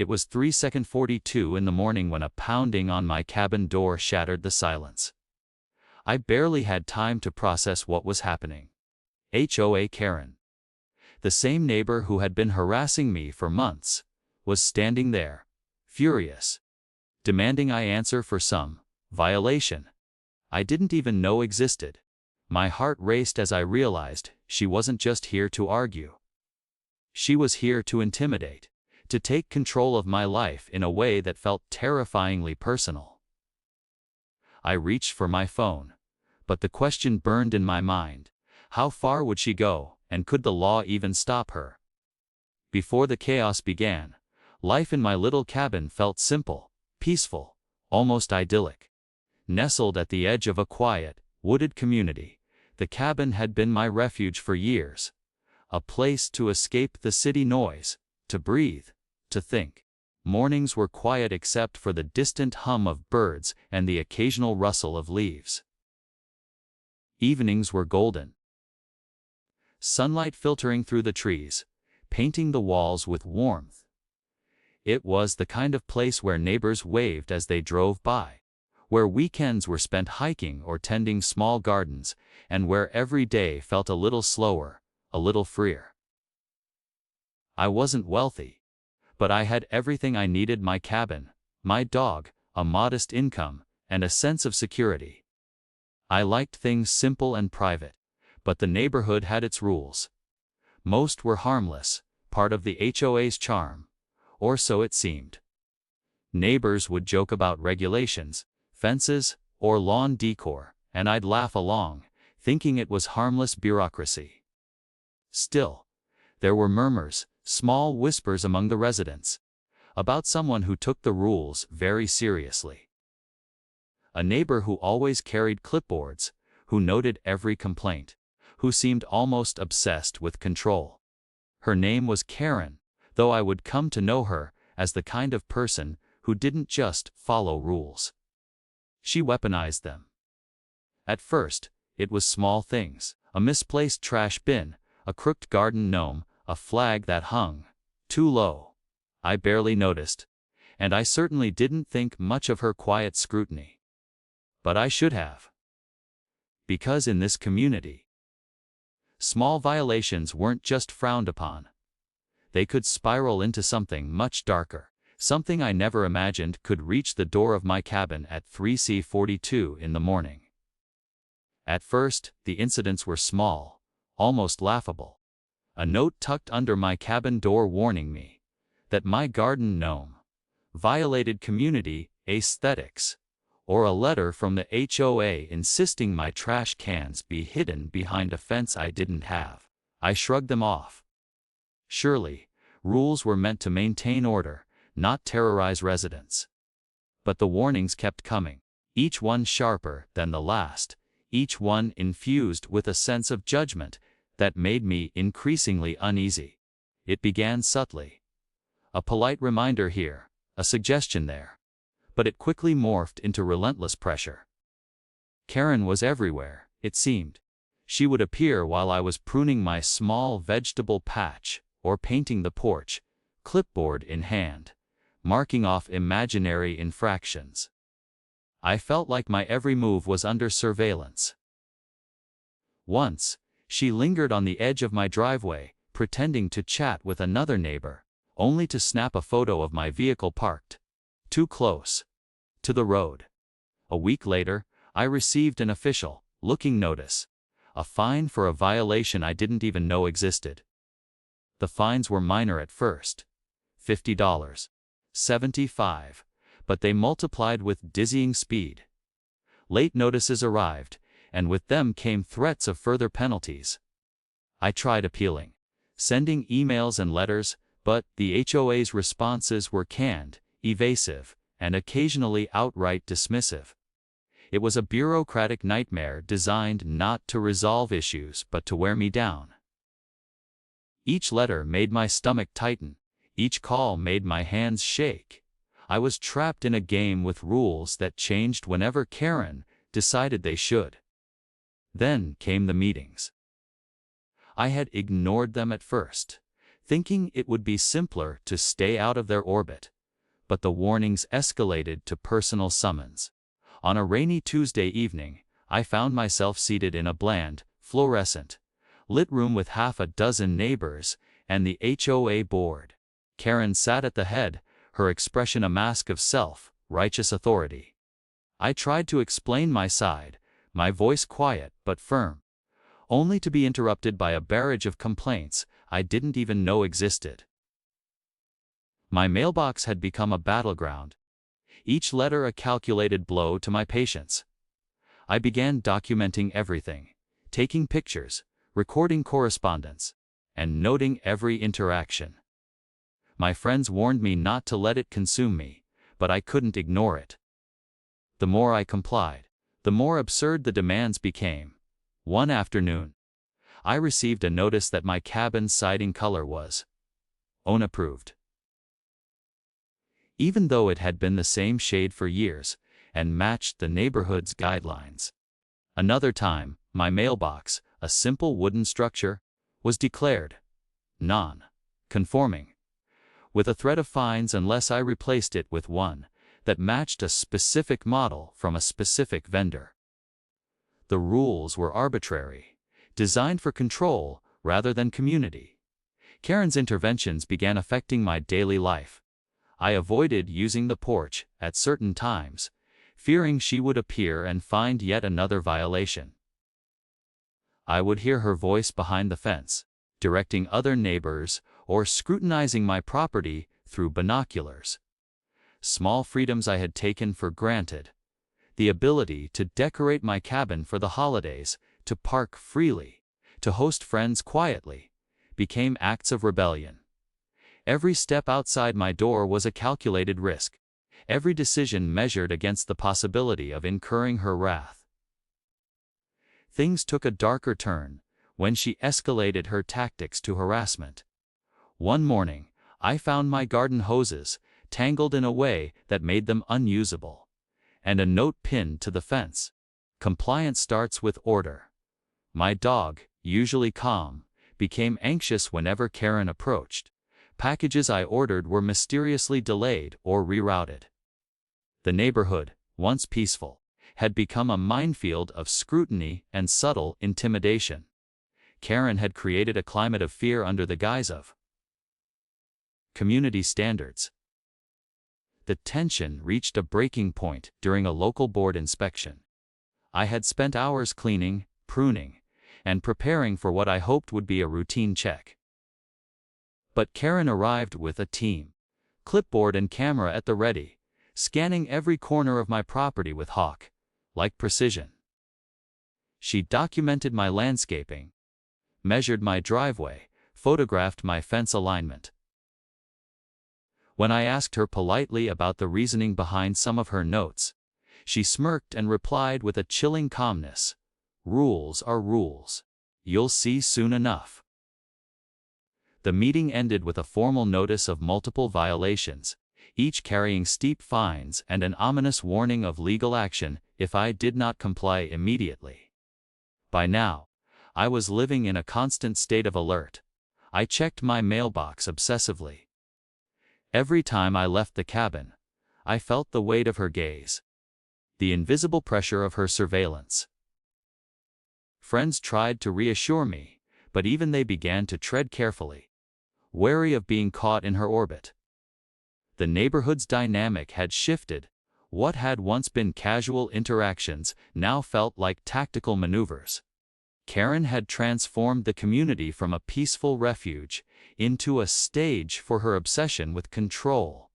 It was 3:42 in the morning when a pounding on my cabin door shattered the silence. I barely had time to process what was happening. HOA Karen, the same neighbor who had been harassing me for months, was standing there, furious, demanding I answer for some violation I didn't even know existed. My heart raced as I realized she wasn't just here to argue. She was here to intimidate, to take control of my life in a way that felt terrifyingly personal. I reached for my phone, but the question burned in my mind: how far would she go, and could the law even stop her? Before the chaos began, life in my little cabin felt simple, peaceful, almost idyllic. Nestled at the edge of a quiet, wooded community, the cabin had been my refuge for years, a place to escape the city noise, to breathe, to think. Mornings were quiet except for the distant hum of birds and the occasional rustle of leaves. Evenings were golden. Sunlight filtering through the trees, painting the walls with warmth. It was the kind of place where neighbors waved as they drove by, where weekends were spent hiking or tending small gardens, and where every day felt a little slower, a little freer. I wasn't wealthy, but I had everything I needed: my cabin, my dog, a modest income, and a sense of security. I liked things simple and private, but the neighborhood had its rules. Most were harmless, part of the HOA's charm, or so it seemed. Neighbors would joke about regulations, fences, or lawn decor, and I'd laugh along, thinking it was harmless bureaucracy. Still, there were murmurs, small whispers among the residents, about someone who took the rules very seriously. A neighbor who always carried clipboards, who noted every complaint, who seemed almost obsessed with control. Her name was Karen, though I would come to know her as the kind of person who didn't just follow rules. She weaponized them. At first, it was small things: a misplaced trash bin, a crooked garden gnome, a flag that hung too low. I barely noticed, and I certainly didn't think much of her quiet scrutiny. But I should have. Because in this community, small violations weren't just frowned upon. They could spiral into something much darker, something I never imagined could reach the door of my cabin at 3:42 in the morning. At first, the incidents were small, almost laughable. A note tucked under my cabin door warning me that my garden gnome violated community aesthetics, or a letter from the HOA insisting my trash cans be hidden behind a fence I didn't have. I shrugged them off. Surely, rules were meant to maintain order, not terrorize residents. But the warnings kept coming, each one sharper than the last, each one infused with a sense of judgment that made me increasingly uneasy. It began subtly. A polite reminder here, a suggestion there. But it quickly morphed into relentless pressure. Karen was everywhere, it seemed. She would appear while I was pruning my small vegetable patch, or painting the porch, clipboard in hand, marking off imaginary infractions. I felt like my every move was under surveillance. Once, she lingered on the edge of my driveway, pretending to chat with another neighbor, only to snap a photo of my vehicle parked too close to the road. A week later, I received an official looking notice, a fine for a violation I didn't even know existed. The fines were minor at first, $50, $75, but they multiplied with dizzying speed. Late notices arrived, and with them came threats of further penalties. I tried appealing, sending emails and letters, but the HOA's responses were canned, evasive, and occasionally outright dismissive. It was a bureaucratic nightmare designed not to resolve issues but to wear me down. Each letter made my stomach tighten, each call made my hands shake. I was trapped in a game with rules that changed whenever Karen decided they should. Then came the meetings. I had ignored them at first, thinking it would be simpler to stay out of their orbit. but the warnings escalated to personal summons. On a rainy Tuesday evening, I found myself seated in a bland, fluorescent, lit room with half a dozen neighbors and the HOA board. Karen sat at the head, her expression a mask of self-righteous authority. I tried to explain my side, my voice quiet but firm, only to be interrupted by a barrage of complaints I didn't even know existed. My mailbox had become a battleground, each letter a calculated blow to my patience. I began documenting everything, taking pictures, recording correspondence, and noting every interaction. My friends warned me not to let it consume me, but I couldn't ignore it. The more I complied, the more absurd the demands became. One afternoon, I received a notice that my cabin's siding color was unapproved, even though it had been the same shade for years and matched the neighborhood's guidelines. Another time, my mailbox, a simple wooden structure, was declared non-conforming, with a threat of fines unless I replaced it with one that matched a specific model from a specific vendor. The rules were arbitrary, designed for control rather than community. Karen's interventions began affecting my daily life. I avoided using the porch at certain times, fearing she would appear and find yet another violation. I would hear her voice behind the fence, directing other neighbors or scrutinizing my property through binoculars. Small freedoms I had taken for granted, the ability to decorate my cabin for the holidays, to park freely, to host friends quietly, became acts of rebellion. Every step outside my door was a calculated risk, every decision measured against the possibility of incurring her wrath. Things took a darker turn when she escalated her tactics to harassment. One morning, I found my garden hoses tangled in a way that made them unusable, and a note pinned to the fence. Compliance starts with order. My dog, usually calm, became anxious whenever Karen approached. Packages I ordered were mysteriously delayed or rerouted. The neighborhood, once peaceful, had become a minefield of scrutiny and subtle intimidation. Karen had created a climate of fear under the guise of community standards. The tension reached a breaking point during a local board inspection. I had spent hours cleaning, pruning, and preparing for what I hoped would be a routine check. But Karen arrived with a team, clipboard and camera at the ready, scanning every corner of my property with hawk-like precision. She documented my landscaping, measured my driveway, photographed my fence alignment. When I asked her politely about the reasoning behind some of her notes, she smirked and replied with a chilling calmness, "Rules are rules. You'll see soon enough." The meeting ended with a formal notice of multiple violations, each carrying steep fines and an ominous warning of legal action if I did not comply immediately. By now, I was living in a constant state of alert. I checked my mailbox obsessively. Every time I left the cabin, I felt the weight of her gaze, the invisible pressure of her surveillance. Friends tried to reassure me, but even they began to tread carefully, wary of being caught in her orbit. The neighborhood's dynamic had shifted. What had once been casual interactions now felt like tactical maneuvers. Karen had transformed the community from a peaceful refuge into a stage for her obsession with control.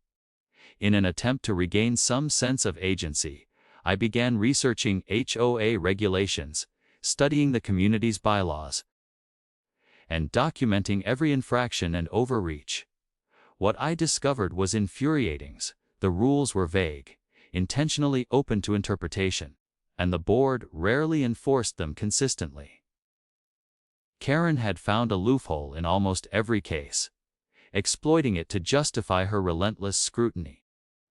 In an attempt to regain some sense of agency, I began researching HOA regulations, studying the community's bylaws, and documenting every infraction and overreach. What I discovered was infuriating. The rules were vague, intentionally open to interpretation, and the board rarely enforced them consistently. Karen had found a loophole in almost every case, exploiting it to justify her relentless scrutiny.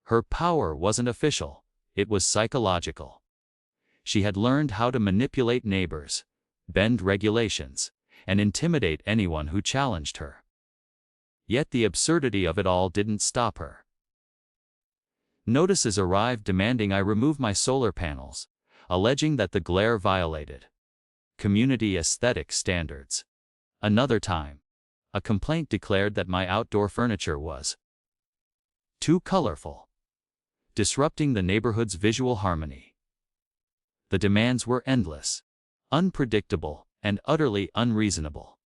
Her power wasn't official, it was psychological. She had learned how to manipulate neighbors, bend regulations, and intimidate anyone who challenged her. Yet the absurdity of it all didn't stop her. Notices arrived demanding I remove my solar panels, alleging that the glare violated community aesthetic standards. Another time, a complaint declared that my outdoor furniture was too colorful, disrupting the neighborhood's visual harmony. The demands were endless, unpredictable, and utterly unreasonable.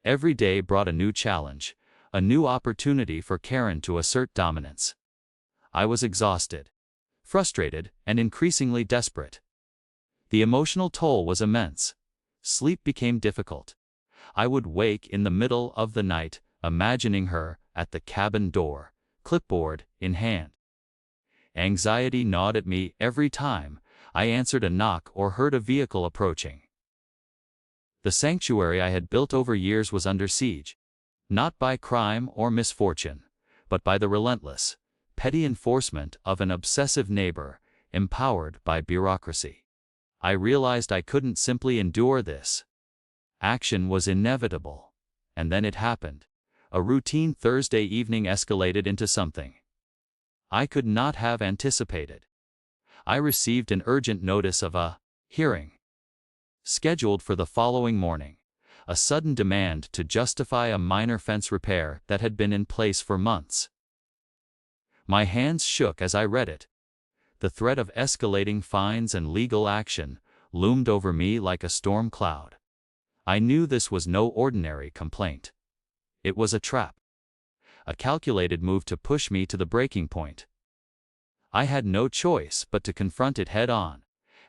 Every day brought a new challenge, a new opportunity for Karen to assert dominance. I was exhausted, frustrated, and increasingly desperate. The emotional toll was immense. Sleep became difficult. I would wake in the middle of the night, imagining her at the cabin door, clipboard in hand. Anxiety gnawed at me every time I answered a knock or heard a vehicle approaching. The sanctuary I had built over years was under siege, not by crime or misfortune, but by the relentless, petty enforcement of an obsessive neighbor, empowered by bureaucracy. I realized I couldn't simply endure this. Action was inevitable. And then it happened. A routine Thursday evening escalated into something I could not have anticipated. I received an urgent notice of a hearing scheduled for the following morning, a sudden demand to justify a minor fence repair that had been in place for months. My hands shook as I read it. The threat of escalating fines and legal action loomed over me like a storm cloud. I knew this was no ordinary complaint. It was a trap. A calculated move to push me to the breaking point. I had no choice but to confront it head-on,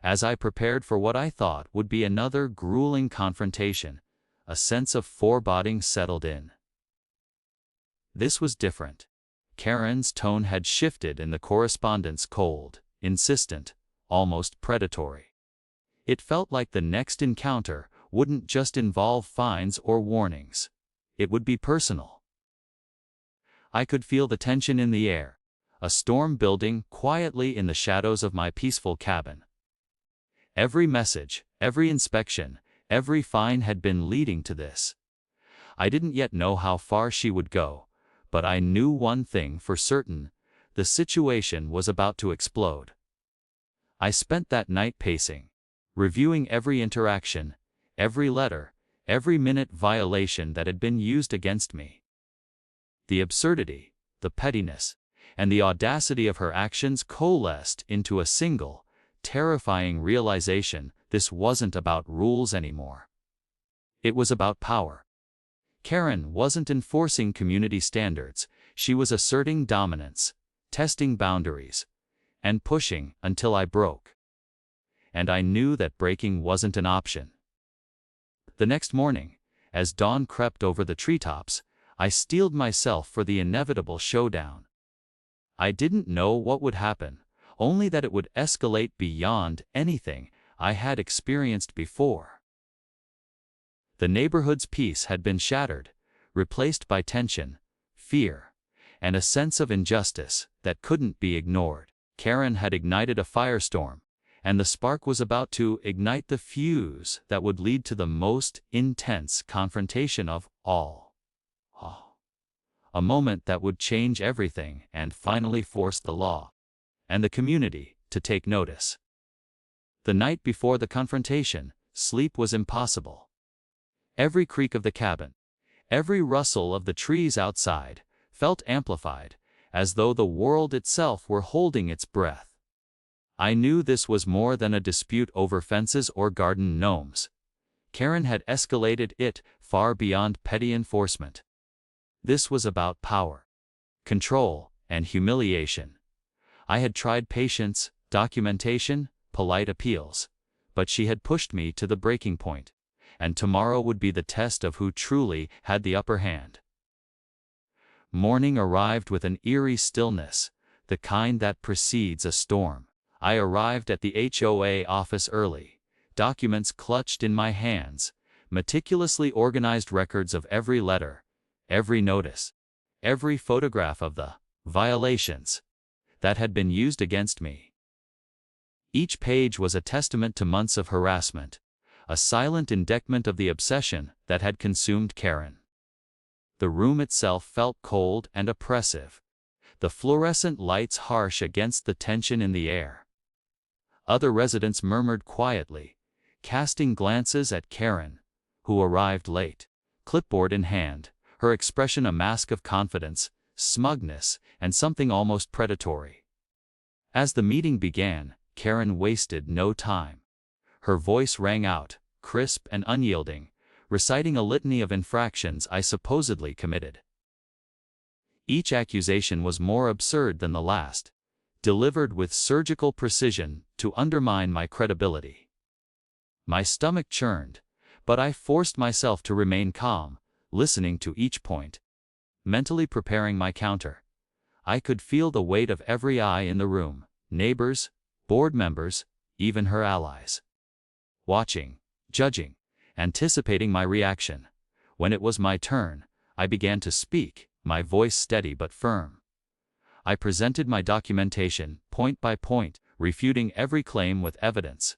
as I prepared for what I thought would be another grueling confrontation. A sense of foreboding settled in. This was different. Karen's tone had shifted and the correspondence cold, insistent, almost predatory. It felt like the next encounter wouldn't just involve fines or warnings. It would be personal. I could feel the tension in the air, a storm building quietly in the shadows of my peaceful cabin. Every message, every inspection, every fine had been leading to this. I didn't yet know how far she would go, but I knew one thing for certain: the situation was about to explode. I spent that night pacing, reviewing every interaction, every letter, every minute violation that had been used against me. The absurdity, the pettiness, and the audacity of her actions coalesced into a single, terrifying realization: this wasn't about rules anymore. It was about power. Karen wasn't enforcing community standards, she was asserting dominance, testing boundaries, and pushing until I broke. And I knew that breaking wasn't an option. The next morning, as dawn crept over the treetops, I steeled myself for the inevitable showdown. I didn't know what would happen, only that it would escalate beyond anything I had experienced before. The neighborhood's peace had been shattered, replaced by tension, fear, and a sense of injustice that couldn't be ignored. Karen had ignited a firestorm, and the spark was about to ignite the fuse that would lead to the most intense confrontation of all. A moment that would change everything and finally force the law and the community to take notice. The night before the confrontation, sleep was impossible. Every creak of the cabin, every rustle of the trees outside, felt amplified, as though the world itself were holding its breath. I knew this was more than a dispute over fences or garden gnomes. Karen had escalated it far beyond petty enforcement. This was about power, control, and humiliation. I had tried patience, documentation, polite appeals, but she had pushed me to the breaking point, and tomorrow would be the test of who truly had the upper hand. Morning arrived with an eerie stillness, the kind that precedes a storm. I arrived at the HOA office early, documents clutched in my hands, meticulously organized records of every letter, every notice, every photograph of the violations that had been used against me. Each page was a testament to months of harassment, a silent indictment of the obsession that had consumed Karen. The room itself felt cold and oppressive. the fluorescent lights harsh against the tension in the air. Other residents murmured quietly, casting glances at Karen, who arrived late, clipboard in hand, her expression a mask of confidence, smugness, and something almost predatory. As the meeting began, Karen wasted no time. Her voice rang out, crisp and unyielding, reciting a litany of infractions I supposedly committed. Each accusation was more absurd than the last, delivered with surgical precision to undermine my credibility. My stomach churned, but I forced myself to remain calm, listening to each point, mentally preparing my counter. I could feel the weight of every eye in the room, neighbors, board members, even her allies. Watching, judging, anticipating my reaction. When it was my turn, I began to speak, my voice steady but firm. I presented my documentation, point by point, refuting every claim with evidence.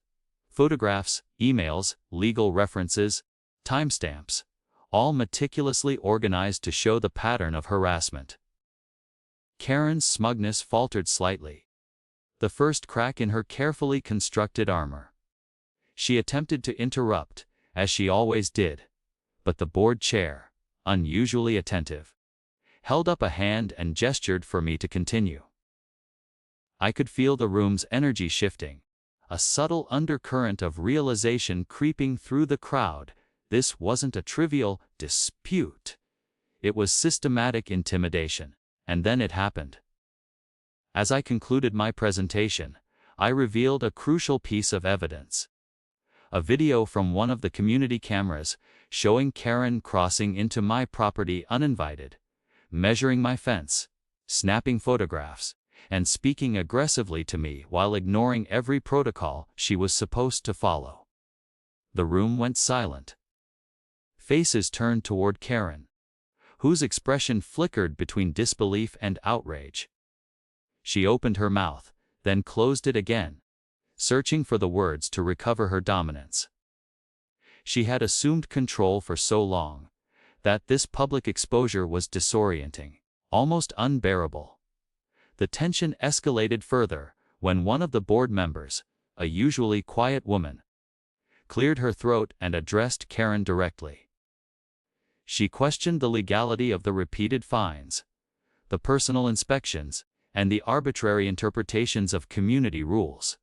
Photographs, emails, legal references, timestamps, all meticulously organized to show the pattern of harassment. Karen's smugness faltered slightly, the first crack in her carefully constructed armor. She attempted to interrupt, as she always did, but the board chair, unusually attentive, held up a hand and gestured for me to continue. I could feel the room's energy shifting, a subtle undercurrent of realization creeping through the crowd. This wasn't a trivial dispute. It was systematic intimidation, and then it happened. As I concluded my presentation, I revealed a crucial piece of evidence. A video from one of the community cameras showing Karen crossing into my property uninvited, measuring my fence, snapping photographs, and speaking aggressively to me while ignoring every protocol she was supposed to follow. The room went silent. Faces turned toward Karen, whose expression flickered between disbelief and outrage. She opened her mouth, then closed it again, searching for the words to recover her dominance. She had assumed control for so long that this public exposure was disorienting, almost unbearable. The tension escalated further when one of the board members, a usually quiet woman, cleared her throat and addressed Karen directly. She questioned the legality of the repeated fines, the personal inspections, and the arbitrary interpretations of community rules.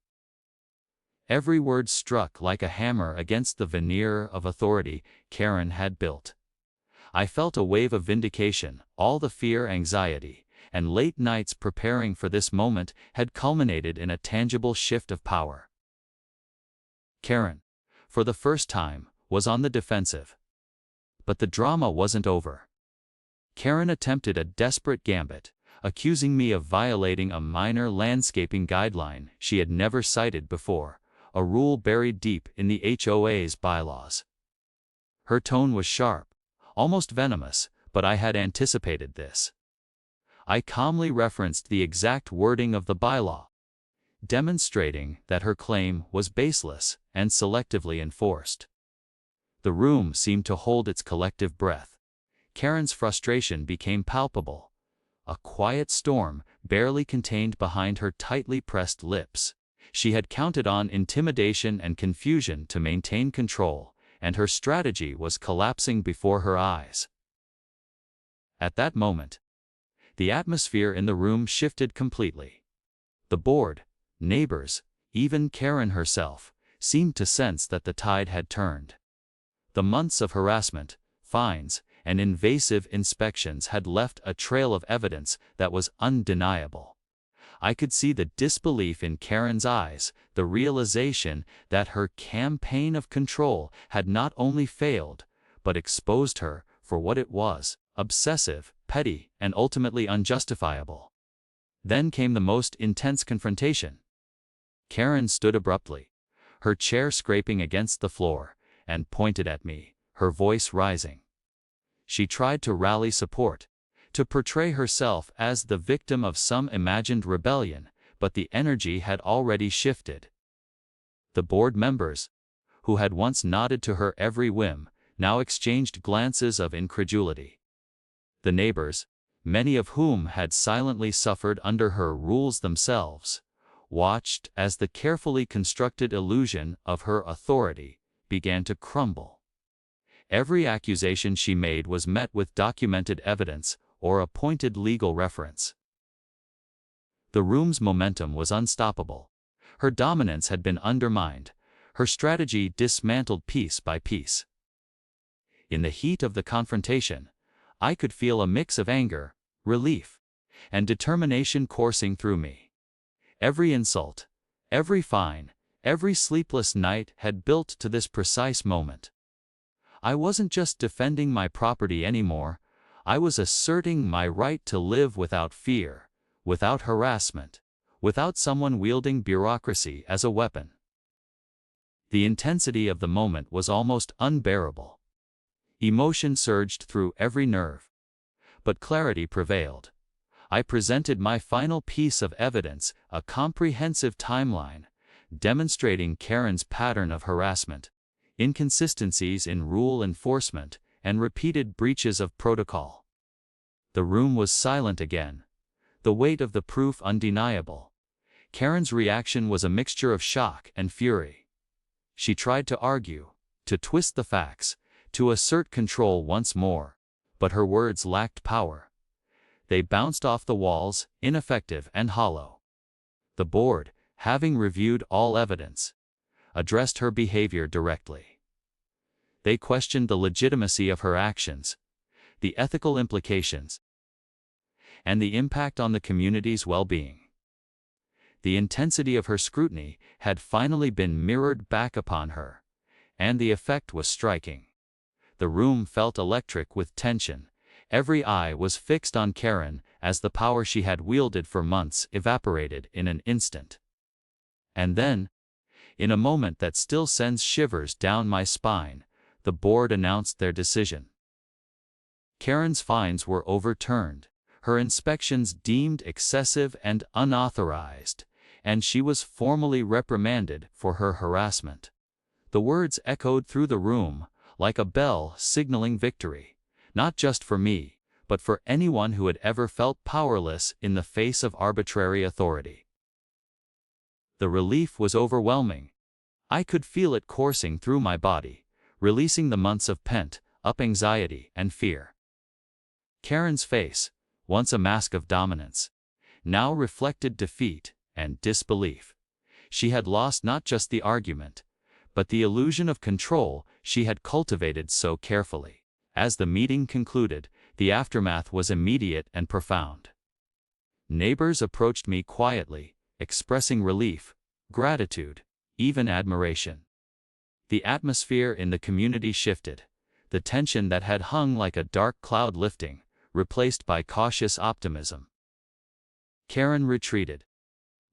Every word struck like a hammer against the veneer of authority Karen had built. I felt a wave of vindication. All the fear, anxiety, and late nights preparing for this moment had culminated in a tangible shift of power. Karen, for the first time, was on the defensive. But the drama wasn't over. Karen attempted a desperate gambit, accusing me of violating a minor landscaping guideline she had never cited before, a rule buried deep in the HOA's bylaws. Her tone was sharp, almost venomous, but I had anticipated this. I calmly referenced the exact wording of the bylaw, demonstrating that her claim was baseless and selectively enforced. The room seemed to hold its collective breath. Karen's frustration became palpable, a quiet storm barely contained behind her tightly pressed lips. She had counted on intimidation and confusion to maintain control, and her strategy was collapsing before her eyes. At that moment, the atmosphere in the room shifted completely. The board, neighbors, even Karen herself, seemed to sense that the tide had turned. The months of harassment, fines, and invasive inspections had left a trail of evidence that was undeniable. I could see the disbelief in Karen's eyes, the realization that her campaign of control had not only failed, but exposed her for what it was: obsessive, petty, and ultimately unjustifiable. Then came the most intense confrontation. Karen stood abruptly, her chair scraping against the floor, and pointed at me, her voice rising. She tried to rally support, to portray herself as the victim of some imagined rebellion, but the energy had already shifted. The board members, who had once nodded to her every whim, now exchanged glances of incredulity. The neighbors, many of whom had silently suffered under her rules themselves, watched as the carefully constructed illusion of her authority began to crumble. Every accusation she made was met with documented evidence or a pointed legal reference. The room's momentum was unstoppable. Her dominance had been undermined, her strategy dismantled piece by piece. In the heat of the confrontation, I could feel a mix of anger, relief, and determination coursing through me. Every insult, every fine, every sleepless night had built to this precise moment. I wasn't just defending my property anymore, I was asserting my right to live without fear, without harassment, without someone wielding bureaucracy as a weapon. The intensity of the moment was almost unbearable. Emotion surged through every nerve. But clarity prevailed. I presented my final piece of evidence, a comprehensive timeline, demonstrating Karen's pattern of harassment, inconsistencies in rule enforcement, and repeated breaches of protocol. The room was silent again, the weight of the proof undeniable. Karen's reaction was a mixture of shock and fury. She tried to argue, to twist the facts, to assert control once more, but her words lacked power. They bounced off the walls, ineffective and hollow. The board, having reviewed all evidence, addressed her behavior directly. They questioned the legitimacy of her actions, the ethical implications, and the impact on the community's well-being. The intensity of her scrutiny had finally been mirrored back upon her, and the effect was striking. The room felt electric with tension. Every eye was fixed on Karen as the power she had wielded for months evaporated in an instant. And then, in a moment that still sends shivers down my spine, the board announced their decision. Karen's fines were overturned, her inspections deemed excessive and unauthorized, and she was formally reprimanded for her harassment. The words echoed through the room, like a bell signaling victory, not just for me, but for anyone who had ever felt powerless in the face of arbitrary authority. The relief was overwhelming. I could feel it coursing through my body, releasing the months of pent-up anxiety and fear. Karen's face, once a mask of dominance, now reflected defeat and disbelief. She had lost not just the argument, but the illusion of control she had cultivated so carefully. As the meeting concluded, the aftermath was immediate and profound. Neighbors approached me quietly, expressing relief, gratitude, even admiration. The atmosphere in the community shifted, the tension that had hung like a dark cloud lifting, replaced by cautious optimism. Karen retreated,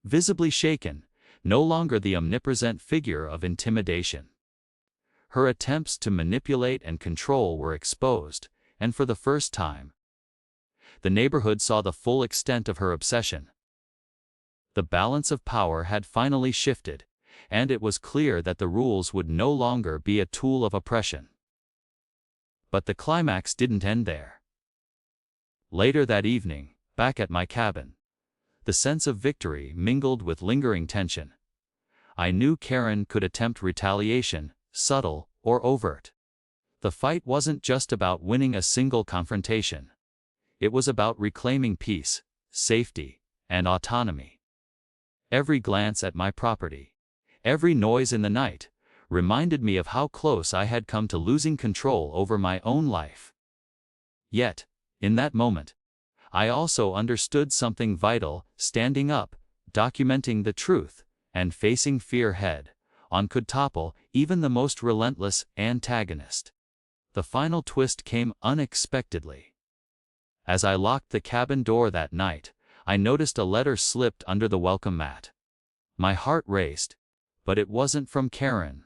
visibly shaken, no longer the omnipresent figure of intimidation. Her attempts to manipulate and control were exposed, and for the first time, the neighborhood saw the full extent of her obsession. The balance of power had finally shifted, and it was clear that the rules would no longer be a tool of oppression. But the climax didn't end there. Later that evening, back at my cabin, the sense of victory mingled with lingering tension. I knew Karen could attempt retaliation, subtle or overt. The fight wasn't just about winning a single confrontation. It was about reclaiming peace, safety, and autonomy. Every glance at my property, every noise in the night, reminded me of how close I had come to losing control over my own life. Yet, in that moment, I also understood something vital: standing up, documenting the truth, and facing fear head-on could topple even the most relentless antagonist. The final twist came unexpectedly. As I locked the cabin door that night, I noticed a letter slipped under the welcome mat. My heart raced, but it wasn't from Karen.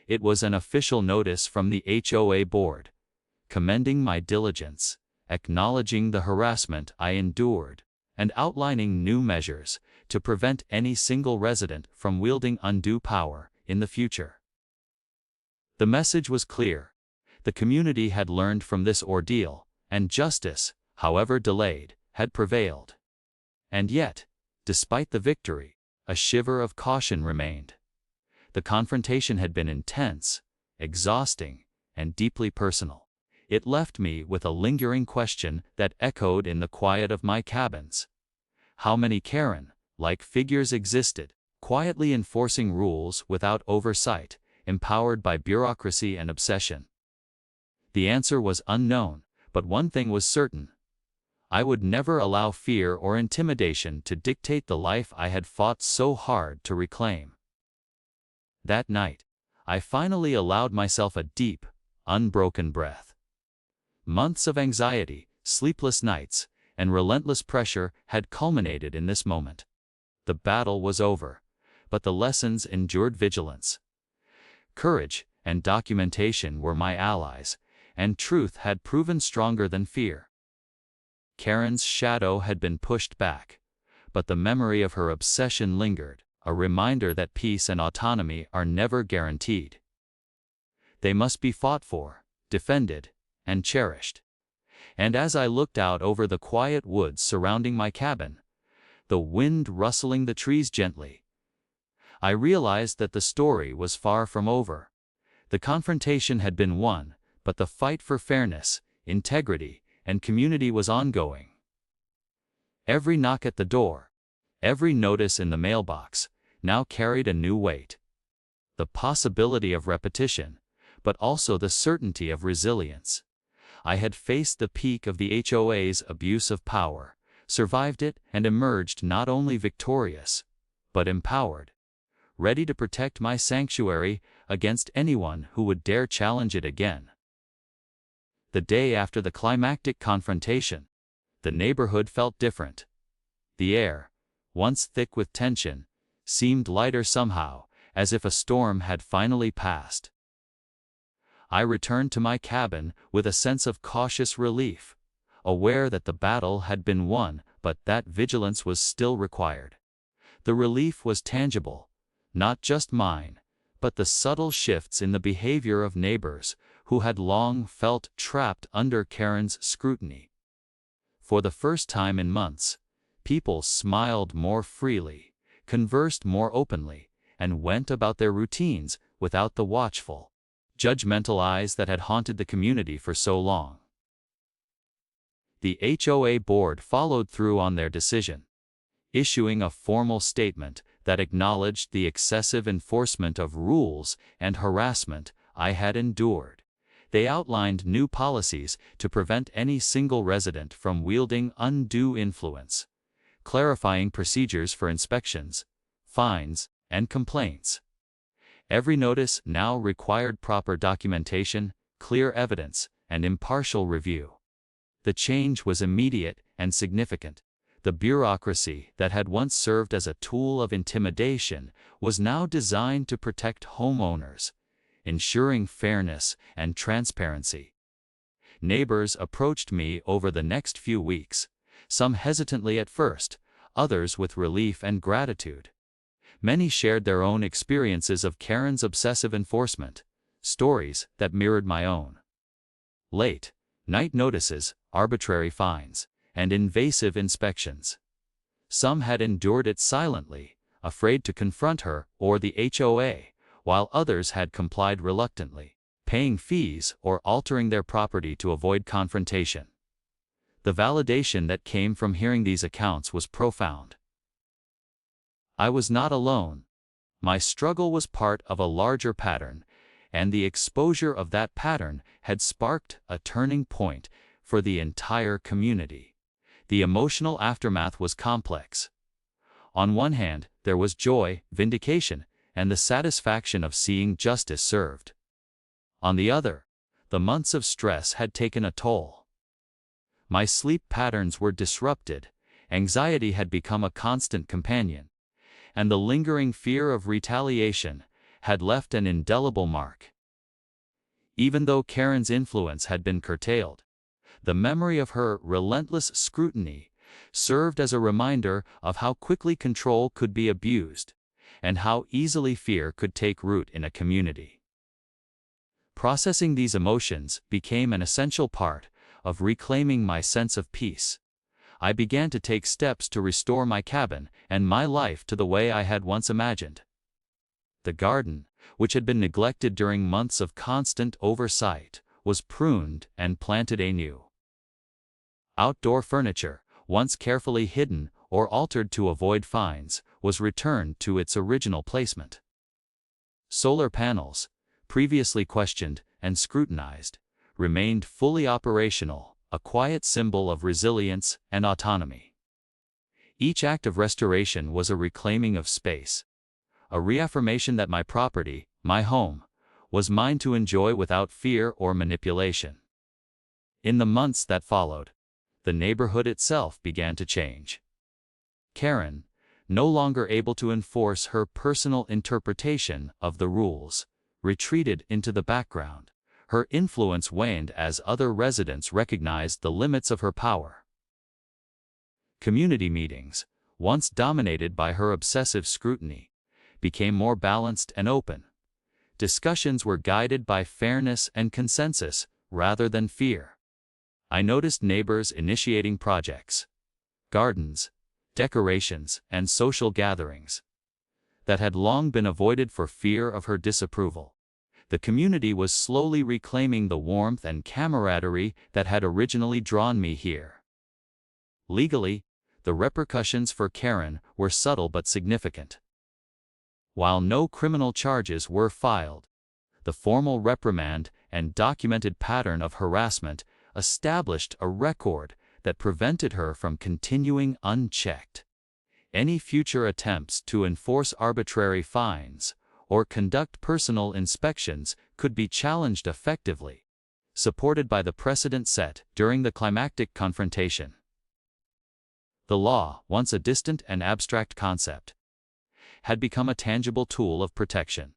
It was an official notice from the HOA board, commending my diligence, acknowledging the harassment I endured, and outlining new measures to prevent any single resident from wielding undue power in the future. The message was clear. The community had learned from this ordeal, and justice, however delayed, had prevailed. And yet, despite the victory, a shiver of caution remained. The confrontation had been intense, exhausting, and deeply personal. It left me with a lingering question that echoed in the quiet of my cabins. How many Karen-like figures existed, quietly enforcing rules without oversight, empowered by bureaucracy and obsession? The answer was unknown, but one thing was certain. I would never allow fear or intimidation to dictate the life I had fought so hard to reclaim. That night, I finally allowed myself a deep, unbroken breath. Months of anxiety, sleepless nights, and relentless pressure had culminated in this moment. The battle was over, but the lessons endured. Vigilance, courage, and documentation were my allies, and truth had proven stronger than fear. Karen's shadow had been pushed back, but the memory of her obsession lingered, a reminder that peace and autonomy are never guaranteed. They must be fought for, defended, and cherished. And as I looked out over the quiet woods surrounding my cabin, the wind rustling the trees gently, I realized that the story was far from over. The confrontation had been won, but the fight for fairness, integrity, and community was ongoing. Every knock at the door, every notice in the mailbox, now carried a new weight. The possibility of repetition, but also the certainty of resilience. I had faced the peak of the HOA's abuse of power, survived it, and emerged not only victorious, but empowered, ready to protect my sanctuary against anyone who would dare challenge it again. The day after the climactic confrontation, the neighborhood felt different. The air, once thick with tension, seemed lighter somehow, as if a storm had finally passed. I returned to my cabin with a sense of cautious relief, aware that the battle had been won, but that vigilance was still required. The relief was tangible, not just mine, but the subtle shifts in the behavior of neighbors who had long felt trapped under Karen's scrutiny. For the first time in months, people smiled more freely, conversed more openly, and went about their routines without the watchful, judgmental eyes that had haunted the community for so long. The HOA board followed through on their decision, issuing a formal statement that acknowledged the excessive enforcement of rules and harassment I had endured. They outlined new policies to prevent any single resident from wielding undue influence, clarifying procedures for inspections, fines, and complaints. Every notice now required proper documentation, clear evidence, and impartial review. The change was immediate and significant. The bureaucracy that had once served as a tool of intimidation was now designed to protect homeowners, ensuring fairness and transparency. Neighbors approached me over the next few weeks, some hesitantly at first, others with relief and gratitude. Many shared their own experiences of Karen's obsessive enforcement, stories that mirrored my own. Late night notices, arbitrary fines, and invasive inspections. Some had endured it silently, afraid to confront her or the HOA, while others had complied reluctantly, paying fees or altering their property to avoid confrontation. The validation that came from hearing these accounts was profound. I was not alone. My struggle was part of a larger pattern, and the exposure of that pattern had sparked a turning point for the entire community. The emotional aftermath was complex. On one hand, there was joy, vindication, and the satisfaction of seeing justice served. On the other, the months of stress had taken a toll. My sleep patterns were disrupted, anxiety had become a constant companion, and the lingering fear of retaliation had left an indelible mark. Even though Karen's influence had been curtailed, the memory of her relentless scrutiny served as a reminder of how quickly control could be abused, and how easily fear could take root in a community. Processing these emotions became an essential part of reclaiming my sense of peace. I began to take steps to restore my cabin and my life to the way I had once imagined. The garden, which had been neglected during months of constant oversight, was pruned and planted anew. Outdoor furniture, once carefully hidden or altered to avoid fines, was returned to its original placement. Solar panels, previously questioned and scrutinized, remained fully operational, a quiet symbol of resilience and autonomy. Each act of restoration was a reclaiming of space, a reaffirmation that my property, my home, was mine to enjoy without fear or manipulation. In the months that followed, the neighborhood itself began to change. Karen, no longer able to enforce her personal interpretation of the rules, retreated into the background. Her influence waned as other residents recognized the limits of her power. Community meetings, once dominated by her obsessive scrutiny, became more balanced and open. Discussions were guided by fairness and consensus rather than fear. I noticed neighbors initiating projects, gardens, decorations, and social gatherings that had long been avoided for fear of her disapproval. The community was slowly reclaiming the warmth and camaraderie that had originally drawn me here. Legally, the repercussions for Karen were subtle but significant. While no criminal charges were filed, the formal reprimand and documented pattern of harassment established a record that prevented her from continuing unchecked. Any future attempts to enforce arbitrary fines or conduct personal inspections could be challenged effectively, supported by the precedent set during the climactic confrontation. The law, once a distant and abstract concept, had become a tangible tool of protection.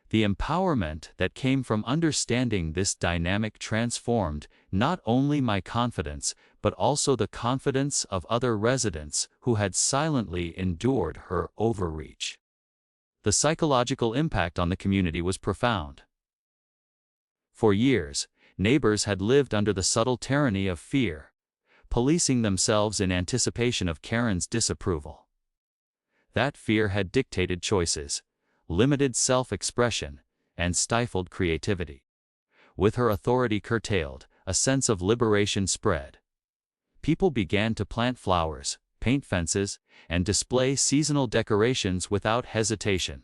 The empowerment that came from understanding this dynamic transformed not only my confidence but also the confidence of other residents who had silently endured her overreach. The psychological impact on the community was profound. For years, neighbors had lived under the subtle tyranny of fear, policing themselves in anticipation of Karen's disapproval. That fear had dictated choices, limited self-expression, and stifled creativity. With her authority curtailed, a sense of liberation spread. People began to plant flowers, paint fences, and display seasonal decorations without hesitation.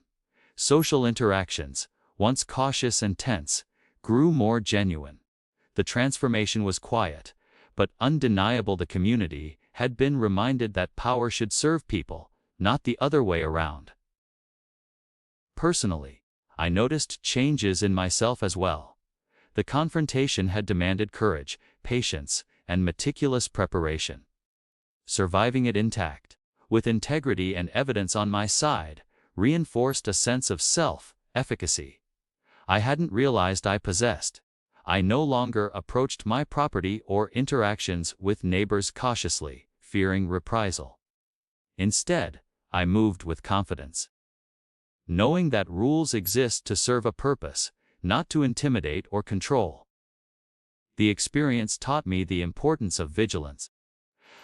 Social interactions, once cautious and tense, grew more genuine. The transformation was quiet, but undeniable. The community had been reminded that power should serve people, not the other way around. Personally, I noticed changes in myself as well. The confrontation had demanded courage, patience, and meticulous preparation. Surviving it intact, with integrity and evidence on my side, reinforced a sense of self-efficacy I hadn't realized I possessed. I no longer approached my property or interactions with neighbors cautiously, fearing reprisal. Instead, I moved with confidence, knowing that rules exist to serve a purpose, not to intimidate or control. The experience taught me the importance of vigilance,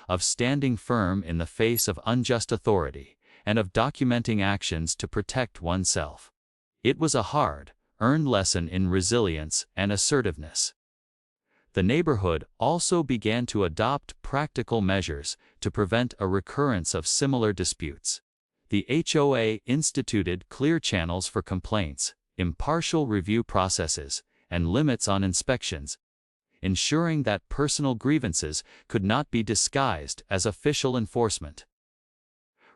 of standing firm in the face of unjust authority, and of documenting actions to protect oneself. It was a hard, earned lesson in resilience and assertiveness. The neighborhood also began to adopt practical measures to prevent a recurrence of similar disputes. The HOA instituted clear channels for complaints, impartial review processes, and limits on inspections, ensuring that personal grievances could not be disguised as official enforcement.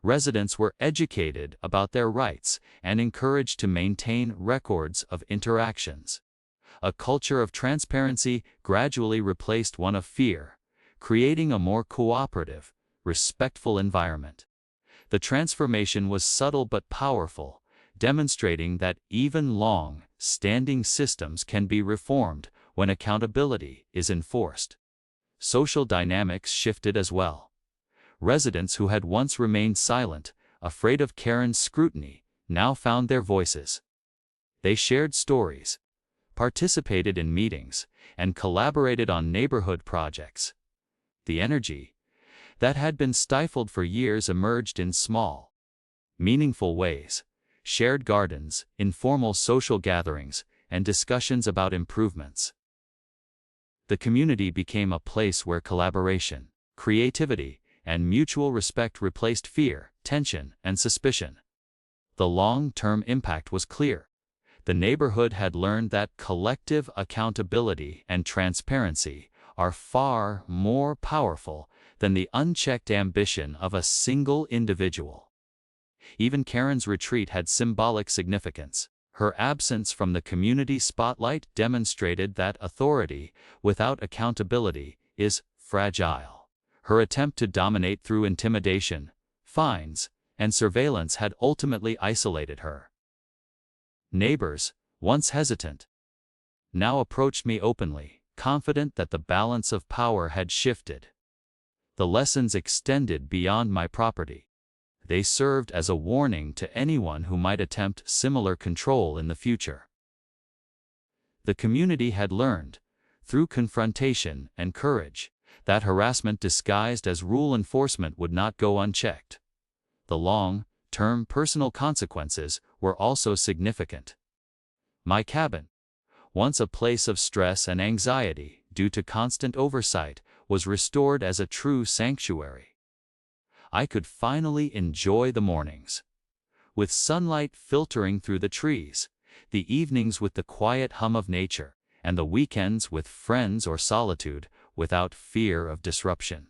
Residents were educated about their rights and encouraged to maintain records of interactions. A culture of transparency gradually replaced one of fear, creating a more cooperative, respectful environment. The transformation was subtle but powerful, demonstrating that even long-standing systems can be reformed when accountability is enforced. Social dynamics shifted as well. Residents who had once remained silent, afraid of Karen's scrutiny, now found their voices. They shared stories, participated in meetings, and collaborated on neighborhood projects. The energy that had been stifled for years emerged in small, meaningful ways: shared gardens, informal social gatherings, and discussions about improvements. The community became a place where collaboration, creativity, and mutual respect replaced fear, tension, and suspicion. The long-term impact was clear. The neighborhood had learned that collective accountability and transparency are far more powerful than the unchecked ambition of a single individual. Even Karen's retreat had symbolic significance. Her absence from the community spotlight demonstrated that authority without accountability is fragile. Her attempt to dominate through intimidation, fines, and surveillance had ultimately isolated her. Neighbors, once hesitant, now approached me openly, confident that the balance of power had shifted. The lessons extended beyond my property. They served as a warning to anyone who might attempt similar control in the future. The community had learned, through confrontation and courage, that harassment disguised as rule enforcement would not go unchecked. The long-term personal consequences were also significant. My cabin, once a place of stress and anxiety due to constant oversight, was restored as a true sanctuary. I could finally enjoy the mornings, with sunlight filtering through the trees, the evenings with the quiet hum of nature, and the weekends with friends or solitude without fear of disruption.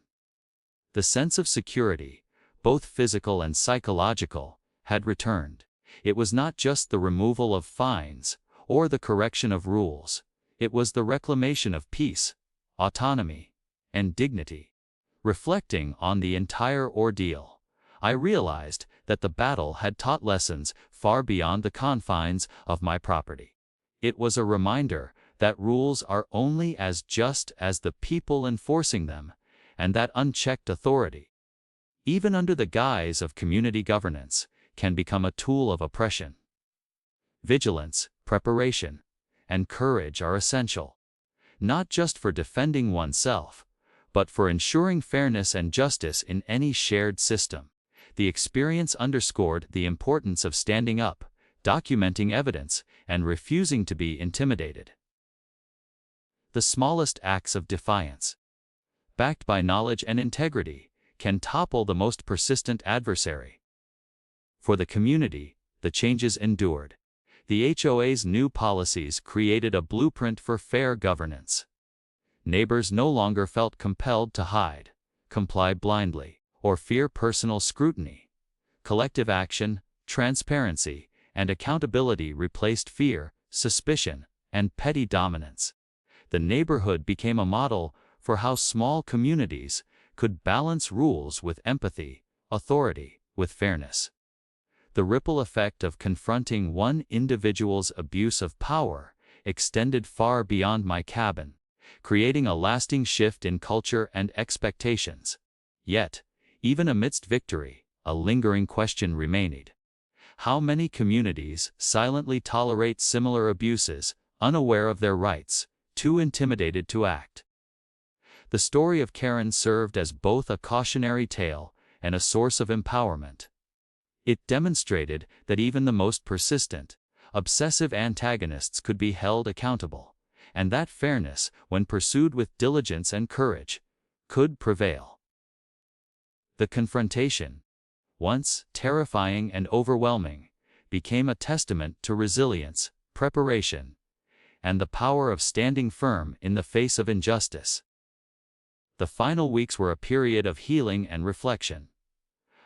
The sense of security, both physical and psychological, had returned. It was not just the removal of fines or the correction of rules. It was the reclamation of peace, autonomy, and dignity. Reflecting on the entire ordeal, I realized that the battle had taught lessons far beyond the confines of my property. It was a reminder that rules are only as just as the people enforcing them, and that unchecked authority, even under the guise of community governance, can become a tool of oppression. Vigilance, preparation, and courage are essential, not just for defending oneself, but for ensuring fairness and justice in any shared system. The experience underscored the importance of standing up, documenting evidence, and refusing to be intimidated. The smallest acts of defiance, backed by knowledge and integrity, can topple the most persistent adversary. For the community, the changes endured. The HOA's new policies created a blueprint for fair governance. Neighbors no longer felt compelled to hide, comply blindly, or fear personal scrutiny. Collective action, transparency, and accountability replaced fear, suspicion, and petty dominance. The neighborhood became a model for how small communities could balance rules with empathy, authority with fairness. The ripple effect of confronting one individual's abuse of power extended far beyond my cabin, creating a lasting shift in culture and expectations. Yet, even amidst victory, a lingering question remained. How many communities silently tolerate similar abuses, unaware of their rights, too intimidated to act? The story of Karen served as both a cautionary tale and a source of empowerment. It demonstrated that even the most persistent, obsessive antagonists could be held accountable, and that fairness, when pursued with diligence and courage, could prevail. The confrontation, once terrifying and overwhelming, became a testament to resilience, preparation, and the power of standing firm in the face of injustice. The final weeks were a period of healing and reflection.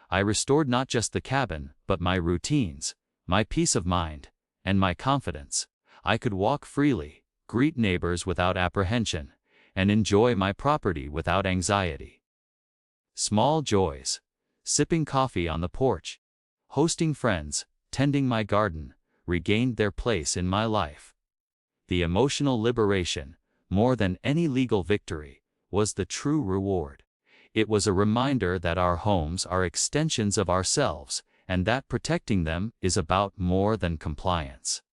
I restored not just the cabin, but my routines, my peace of mind, and my confidence. I could walk freely, greet neighbors without apprehension, and enjoy my property without anxiety. Small joys, sipping coffee on the porch, hosting friends, tending my garden, regained their place in my life. The emotional liberation, more than any legal victory, was the true reward. It was a reminder that our homes are extensions of ourselves, and that protecting them is about more than compliance.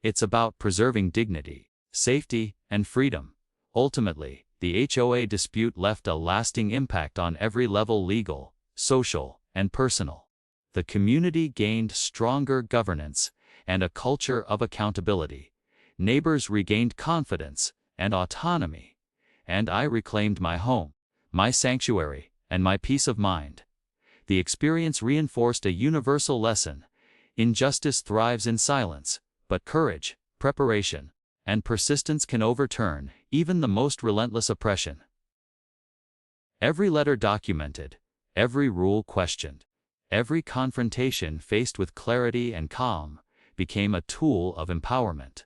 It's about preserving dignity, safety, and freedom. Ultimately, the HOA dispute left a lasting impact on every level: legal, social, and personal. The community gained stronger governance and a culture of accountability. Neighbors regained confidence and autonomy, and I reclaimed my home, my sanctuary, and my peace of mind. The experience reinforced a universal lesson: injustice thrives in silence, but courage, preparation, and persistence can overturn even the most relentless oppression. Every letter documented, every rule questioned, every confrontation faced with clarity and calm became a tool of empowerment.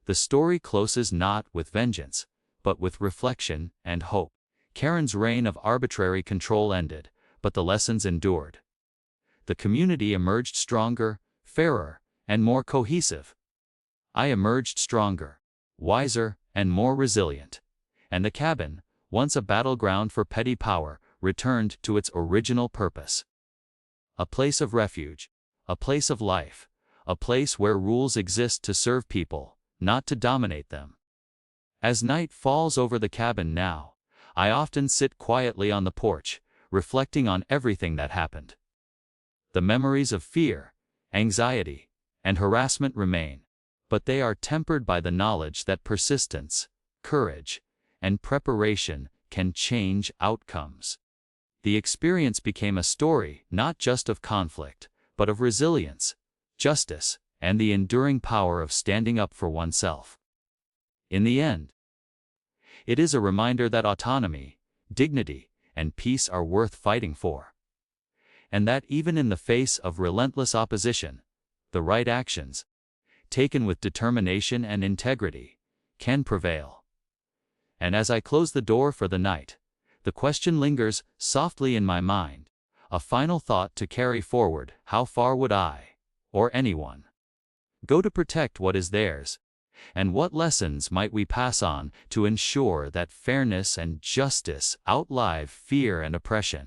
The story closes not with vengeance, but with reflection and hope. Karen's reign of arbitrary control ended, but the lessons endured. The community emerged stronger, fairer, and more cohesive. I emerged stronger, wiser, and more resilient. And the cabin, once a battleground for petty power, returned to its original purpose. A place of refuge, a place of life, a place where rules exist to serve people, not to dominate them. As night falls over the cabin now, I often sit quietly on the porch, reflecting on everything that happened. The memories of fear, anxiety, and harassment remain, but they are tempered by the knowledge that persistence, courage, and preparation can change outcomes. The experience became a story not just of conflict, but of resilience, justice, and the enduring power of standing up for oneself. In the end, it is a reminder that autonomy, dignity, and peace are worth fighting for. And that even in the face of relentless opposition, the right actions, taken with determination and integrity, can prevail. And as I close the door for the night, the question lingers softly in my mind, a final thought to carry forward: how far would I, or anyone, go to protect what is theirs? And what lessons might we pass on to ensure that fairness and justice outlive fear and oppression?